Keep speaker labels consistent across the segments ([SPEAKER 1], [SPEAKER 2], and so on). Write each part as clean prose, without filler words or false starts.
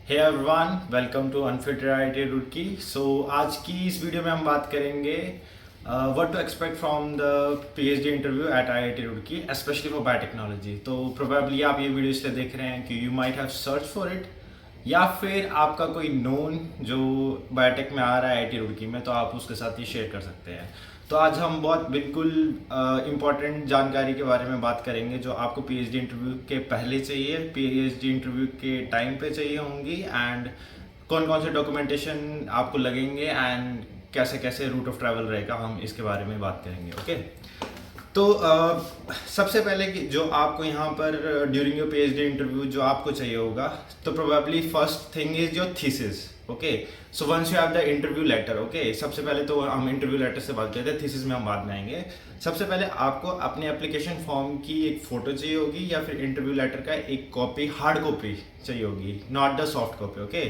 [SPEAKER 1] Hey everyone, welcome to unfiltered IIT Roorkee. So आज की इस वीडियो में हम बात करेंगे what to expect from the PhD interview at IIT Roorkee, specially for biotechnology. तो प्रोबेबली आप ये वीडियो इसलिए देख रहे हैं कि you might have search for it, या फिर आपका कोई नोन जो बायोटेक में आ रहा है आईआईटी रुड़की में, तो आप उसके साथ ये शेयर कर सकते हैं। तो आज हम बहुत बिल्कुल इम्पॉर्टेंट जानकारी के बारे में बात करेंगे जो आपको पीएचडी इंटरव्यू के पहले चाहिए, पीएचडी इंटरव्यू के टाइम पे चाहिए होंगी, एंड कौन कौन से डॉक्यूमेंटेशन आपको लगेंगे एंड कैसे कैसे रूट ऑफ ट्रैवल रहेगा, हम इसके बारे में बात करेंगे। ओके, तो सबसे पहले कि जो आपको यहाँ पर ड्यूरिंग योर पीएचडी इंटरव्यू जो आपको चाहिए होगा, तो probably first thing is your thesis. Okay, so once you have the interview letter, okay, सबसे पहले तो हम इंटरव्यू लेटर से बात करते हैं, थीसिस में हम बाद में आएंगे। सबसे पहले आपको अपने एप्लीकेशन फॉर्म की एक फ़ोटो चाहिए होगी, या फिर इंटरव्यू लेटर का एक कॉपी, हार्ड कॉपी चाहिए होगी, not the soft copy. Okay,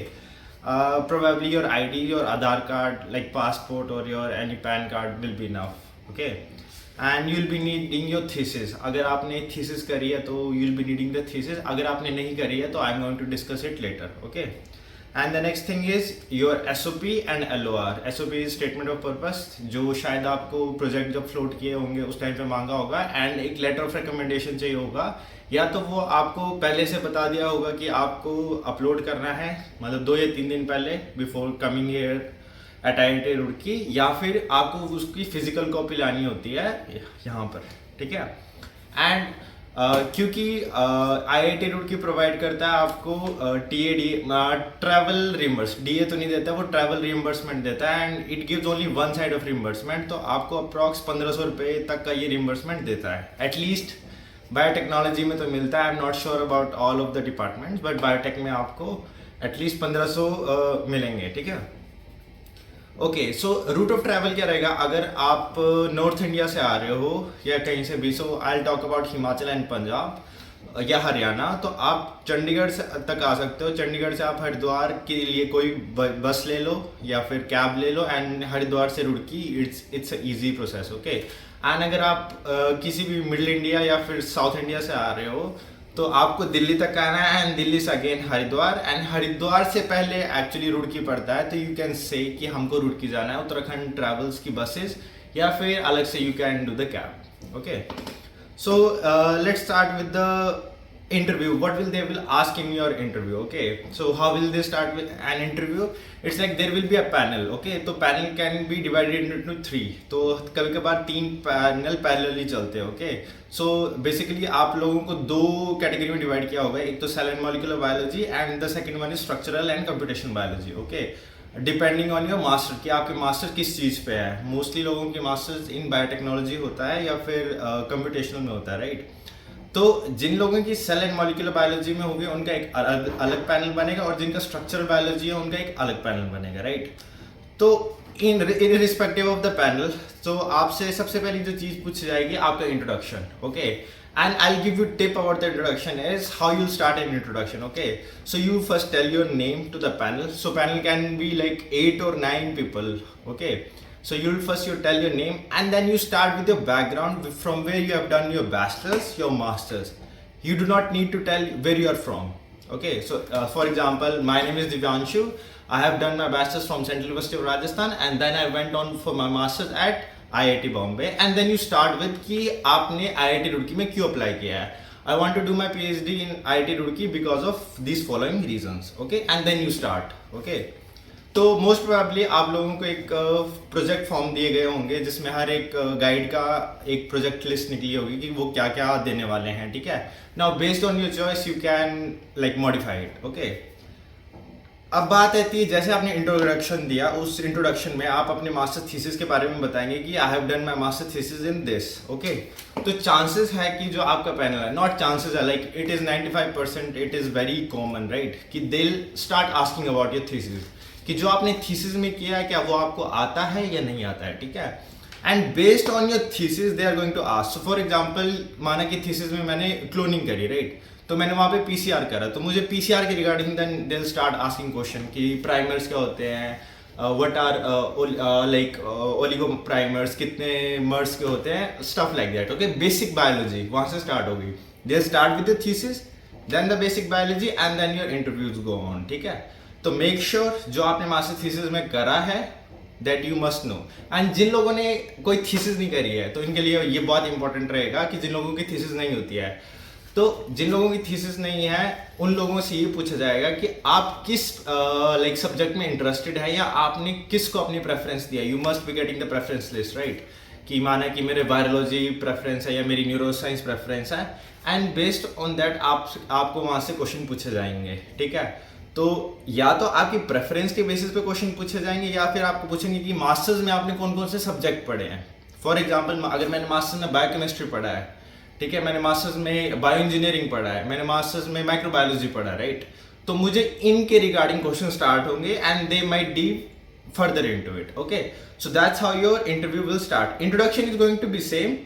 [SPEAKER 1] probably your ID, your Aadhaar card like passport और your any PAN card will be enough. Okay, and you will be needing your thesis. अगर आपने thesis करी है तो you will be needing the thesis, अगर आपने नहीं करी है तो I am going to discuss it later. Okay, and the next thing is your SOP and LOR. SOP is statement of purpose, जो शायद आपको प्रोजेक्ट जब फ्लोट किए होंगे उस टाइम पे मांगा होगा, एंड एक लेटर ऑफ रिकमेंडेशन चाहिए होगा, या तो वो आपको पहले से बता दिया होगा कि आपको अपलोड करना है, मतलब 2 या 3 दिन पहले before coming here eight IIT Roorkee, या फिर आपको उसकी फिजिकल कॉपी लानी होती है यहाँ पर। ठीक है, एंड क्योंकि आईआईटी रुड़की प्रोवाइड करता है आपको टीएडी, ट्रैवल रिम्बर्स, डीए तो नहीं देता, वो ट्रैवल रिम्बर्समेंट देता है, and it gives only one side of reimbursement. तो आपको अप्रॉक्स 1500 रुपये तक का ये रिम्बर्समेंट देता है, एटलीस्ट बायोटेक्नोलॉजी में तो मिलता है। I am not sure about all of the departments, but biotech में आपको एटलीस्ट 1500 मिलेंगे। ठीक है, okay, so route of travel क्या रहेगा अगर आप नॉर्थ इंडिया से आ रहे हो या कहीं से भी। So I talk about Himachal and Punjab या हरियाणा, तो आप चंडीगढ़ से तक आ सकते हो। चंडीगढ़ से आप हरिद्वार के लिए कोई बस ले लो या फिर कैब ले लो, एंड हरिद्वार से Roorkee it's a easy process. Okay, and अगर आप किसी भी मिडिल इंडिया या फिर साउथ इंडिया से आ रहे हो तो आपको दिल्ली तक आना है, एंड दिल्ली से अगेन हरिद्वार, एंड हरिद्वार से पहले एक्चुअली रुड़की पड़ता है। तो यू कैन से कि हमको रुड़की जाना है, उत्तराखंड ट्रैवल्स की बसेस, या फिर अलग से you can do the cab. Okay, so let's start with the interview. What will they will ask in your interview? Okay, so how will they start with an interview? It's like there will be a panel. Okay, तो panel can be divided into 3, तो कभी कभार 3 panel parallelly चलते हैं। Okay, so basically आप लोगों को 2 category में डिवाइड किया होगा, एक तो cell and molecular biology, and the second one is structural and computation biology. Okay, depending on your master कि आपके मास्टर किस चीज़ पे है। मोस्टली लोगों के मास्टर्स इन बायोटेक्नोलॉजी होता है या फिर कंप्यूटेशनल में होता है, राइट। तो जिन लोगों की सेल एंड मॉलिक्यूलर बायोलॉजी में होगी उनका एक अलग पैनल बनेगा, और जिनका स्ट्रक्चरल बायोलॉजी है उनका एक अलग पैनल बनेगा, राइट। तो in respective of the panel, तो आपसे सबसे पहली जो चीज पूछी जाएगी आपका introduction. Okay, and I'll give you tip about the introduction is how you'll start an introduction. Okay, so you first tell your name to the panel. So panel can be like 8 or 9 people. Okay, so you'll first tell your name, and then you start with your background, from where you have done your bachelor's, your master's. You do not need to tell where you are from. Okay, so for example, my name is Divyanshu. I have done my bachelor's from Central University of Rajasthan, and then I went on for my master's at IIT Bombay, and then you start with कि आपने IIT Roorkee में क्यों apply किया है। I want to do my PhD in IIT Roorkee because of these following reasons. Okay, and then you start. Okay, तो most probably आप लोगों को एक प्रोजेक्ट फॉर्म दिए गए होंगे जिसमें हर एक गाइड का एक प्रोजेक्ट लिस्ट निकली होगी कि वो क्या क्या देने वाले हैं। ठीक है, now based on your choice you can like modify it. Okay, अब बात आती है जैसे आपने इंट्रोडक्शन दिया, उस इंट्रोडक्शन में आप अपने मास्टर थीसिस के बारे में बताएंगे कि I have done my master thesis in this. Okay, तो चांसेस है कि जो आपका पैनल है, नॉट चांसेस है, like it is 95%, it is very common, right, कि they will start asking about your thesis, कि जो आपने थीसिस में किया है क्या वो आपको आता है या नहीं आता है। ठीक है, and based on your thesis they are going to ask. So for example, माना कि थीसिस में मैंने क्लोनिंग करी, राइट, तो मैंने वहाँ पे पीसीआर करा, तो मुझे पीसीआर के regarding then they will start asking question कि प्राइमर्स क्या होते हैं, what are like oligo primers, कितने मर्स के होते हैं, stuff like that. Okay, basic biology वहाँ से स्टार्ट होगी। They start with the thesis, then the basic biology and then your interviews go on, ठीक है। तो मेक श्योर जो आपने मास्टर थीसिस में करा है that you must know. And जिन लोगों ने कोई थीसिस नहीं करी है तो इनके लिए ये बहुत इंपॉर्टेंट रहेगा कि जिन लोगों की थीसिस नहीं होती है, तो जिन लोगों की थीसिस नहीं है उन लोगों से ये पूछा जाएगा कि आप किस लाइक सब्जेक्ट में इंटरेस्टेड है या आपने किस को अपनी प्रेफरेंस दिया। You must be getting the preference list, right. कि माना कि मेरे बायोलॉजी प्रेफरेंस है या मेरी न्यूरो साइंस प्रेफरेंस है, एंड बेस्ड ऑन दैट आपको वहाँ से क्वेश्चन पूछे जाएंगे, ठीक है। तो या तो आपकी प्रेफरेंस के बेसिस पे क्वेश्चन पूछे जाएंगे या फिर आपको पूछेंगे कि मास्टर्स में आपने कौन कौन से सब्जेक्ट पढ़े हैं। फॉर एग्जांपल अगर मैंने मास्टर्स में बायोकेमिस्ट्री पढ़ा है, ठीक है, मैंने मास्टर्स में बायो इंजीनियरिंग पढ़ा है, मैंने मास्टर्स में माइक्रोबायोलॉजी पढ़ा है, राइट। तो मुझे इनके रिगार्डिंग क्वेश्चन स्टार्ट होंगे and they might deep further into it, okay. So that's how your interview will start. Introduction is going to be same,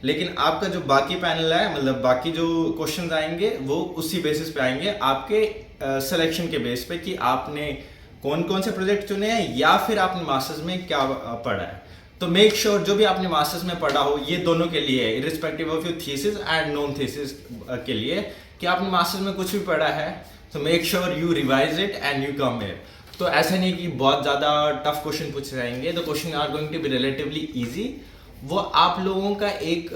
[SPEAKER 1] लेकिन आपका जो बाकी पैनल है, मतलब बाकी जो क्वेश्चंस आएंगे वो उसी बेसिस पे आएंगे, आपके सिलेक्शन के बेस पे कि आपने कौन कौन से प्रोजेक्ट चुने हैं या फिर आपने मास्टर्स में क्या पढ़ा है। तो मेक श्योर जो भी आपने मास्टर्स में पढ़ा हो, ये दोनों के लिए है, irrespective of your thesis and non thesis के लिए, कि आपने मास्टर्स में कुछ भी पढ़ा है तो make sure you revise it and you come here. तो ऐसा नहीं कि बहुत ज़्यादा टफ क्वेश्चन पूछे जाएंगे, the question are going to be relatively easy. वो आप लोगों का एक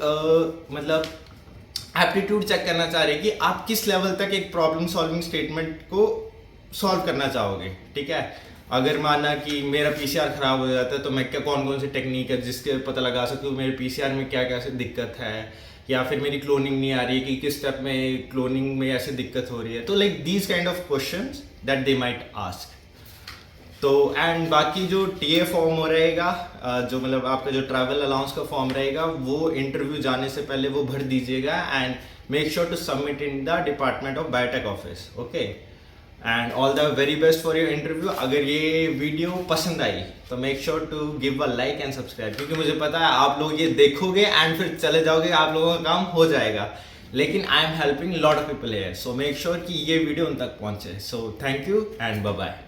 [SPEAKER 1] मतलब एप्टीट्यूड चेक करना चाह रहे हैं कि आप किस लेवल तक एक प्रॉब्लम सॉल्विंग स्टेटमेंट को सॉल्व करना चाहोगे, ठीक है। अगर माना कि मेरा पीसीआर खराब हो जाता है तो मैं क्या कौन कौन सी टेक्निक है जिसके पता लगा सकूँ मेरे पीसीआर में क्या क्या दिक्कत है, या फिर मेरी क्लोनिंग नहीं आ रही है कि किस स्टेप में क्लोनिंग में ऐसे दिक्कत हो रही है। तो like these kind of questions that they might ask. तो एंड बाकी जो टीए फॉर्म रहेगा, जो मतलब आपका जो ट्रैवल अलाउंस का फॉर्म रहेगा, वो इंटरव्यू जाने से पहले वो भर दीजिएगा and make sure to submit in the department of biotech office, okay. And all the very best for your interview. अगर ये वीडियो पसंद आई तो make sure to give a like and subscribe, क्योंकि मुझे पता है आप लोग ये देखोगे एंड फिर चले जाओगे, आप लोगों का काम हो जाएगा, लेकिन I am helping lot of people here, so make sure कि ये वीडियो उन तक पहुंचे। So thank you and bye bye.